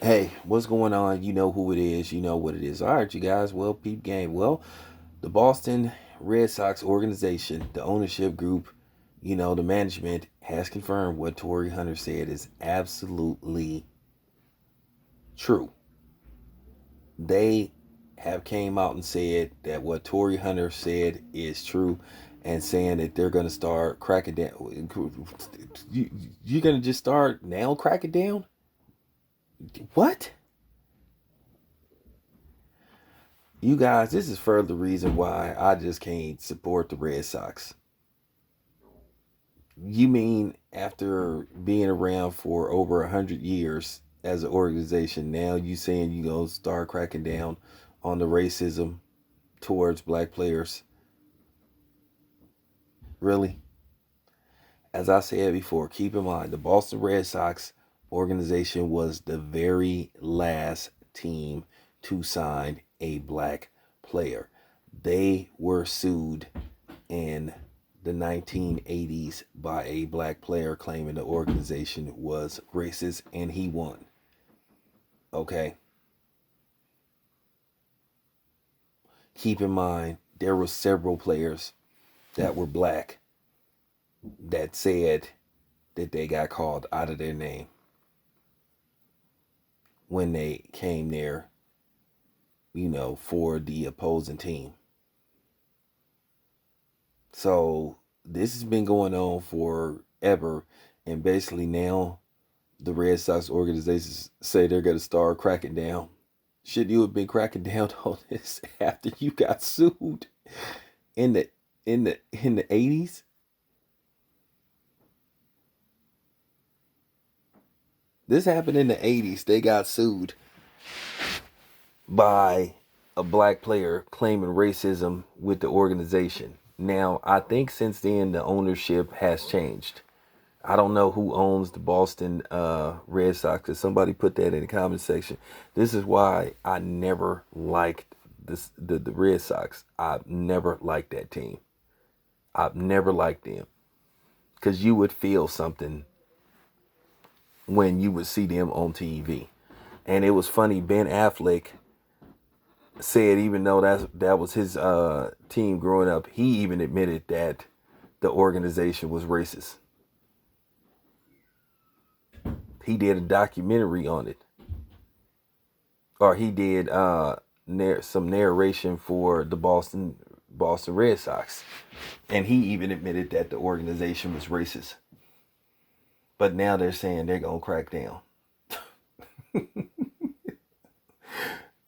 Hey, what's going on? You know who it is. You know what it is. All right, you guys. Well, peep game. Well, the Boston Red Sox organization, the ownership group, the management has confirmed what Torii Hunter said is absolutely true. They have came out and said that what Torii Hunter said is true and saying that they're going to start cracking down. You're going to just start now cracking down? What? You guys, this is further reason why I just can't support the Red Sox. You mean after being around for over 100 years as an organization, now you saying you gonna start cracking down on the racism towards black players? Really? As I said before, keep in mind the Boston Red Sox organization was the very last team to sign a black player. They were sued in the 1980s by a black player claiming the organization was racist, and he won. Okay. Keep in mind there were several players that were black that said that they got called out of their name when they came there, for the opposing team. So this has been going on forever, and basically now the Red Sox organizations say they're going to start cracking down. Should you have been cracking down on this after you got sued in the 80s? This happened in the 80s. They got sued by a black player claiming racism with the organization. Now, I think since then the ownership has changed. I don't know who owns the Boston Red Sox. Cause somebody put that in the comment section. This is why I never liked the Red Sox. I've never liked that team. I've never liked them. Because you would feel something when you would see them on TV. And it was funny, Ben Affleck said even though that was his team growing up, he even admitted that the organization was racist. He did a documentary on it. Or he did some narration for the Boston Red Sox. And he even admitted that the organization was racist. But now they're saying they're going to crack down.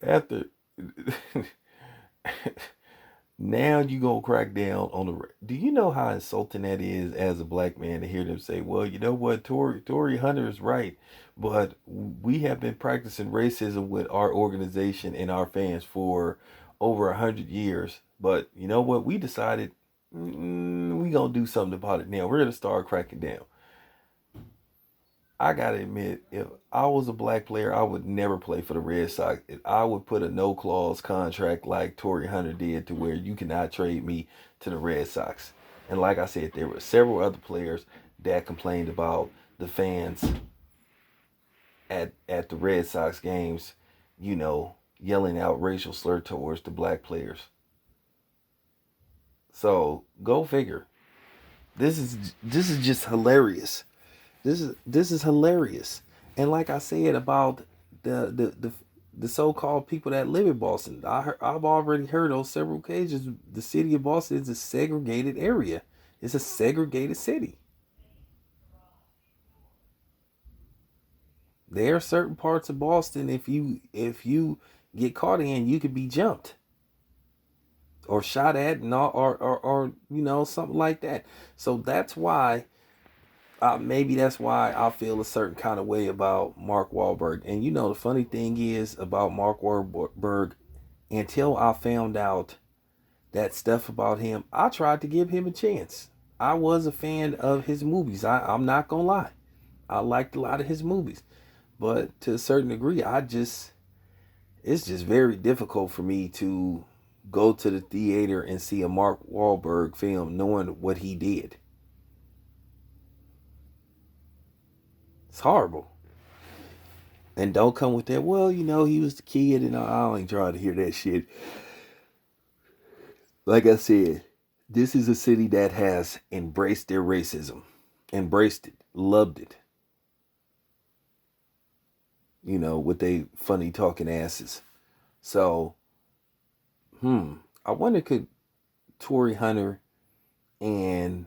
After now you gonna crack down on the. Do you know how insulting that is as a black man to hear them say, "Well, you know what, Torii Hunter is right, but we have been practicing racism with our organization and our fans for over 100 years. But you know what? We decided we gonna do something about it now. We're gonna start cracking down." I gotta admit, if I was a black player, I would never play for the Red Sox. I would put a no clause contract like Torii Hunter did to where you cannot trade me to the Red Sox. And like I said, there were several other players that complained about the fans at the Red Sox games, yelling out racial slur towards the black players. So go figure. This is just hilarious. This is hilarious. And like I said about the so-called people that live in Boston, I've already heard on several occasions the city of Boston is a segregated area. It's a segregated city. There are certain parts of Boston if you get caught in, you could be jumped or shot at and all, or something like that. So that's why maybe that's why I feel a certain kind of way about Mark Wahlberg. And the funny thing is about Mark Wahlberg, until I found out that stuff about him, I tried to give him a chance. I was a fan of his movies. I'm not gonna lie. I liked a lot of his movies. But to a certain degree, it's just very difficult for me to go to the theater and see a Mark Wahlberg film knowing what he did. It's horrible. And don't come with that, well, he was the kid, and I ain't trying to hear that shit. Like I said, this is a city that has embraced their racism, embraced it, loved it, with they funny talking asses. So, I wonder, could Torii Hunter and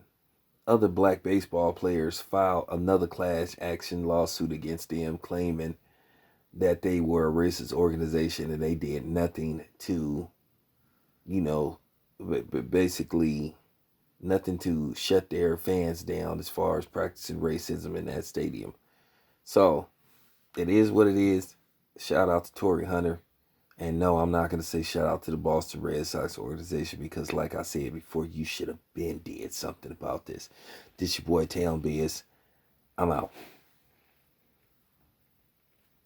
other black baseball players file another class action lawsuit against them, claiming that they were a racist organization and they did nothing to, you know, basically nothing to shut their fans down as far as practicing racism in that stadium. So it is what it is. Shout out to Torii Hunter. And no, I'm not going to say shout out to the Boston Red Sox organization because, like I said before, you should have been did something about this. This your boy Town Biz. I'm out.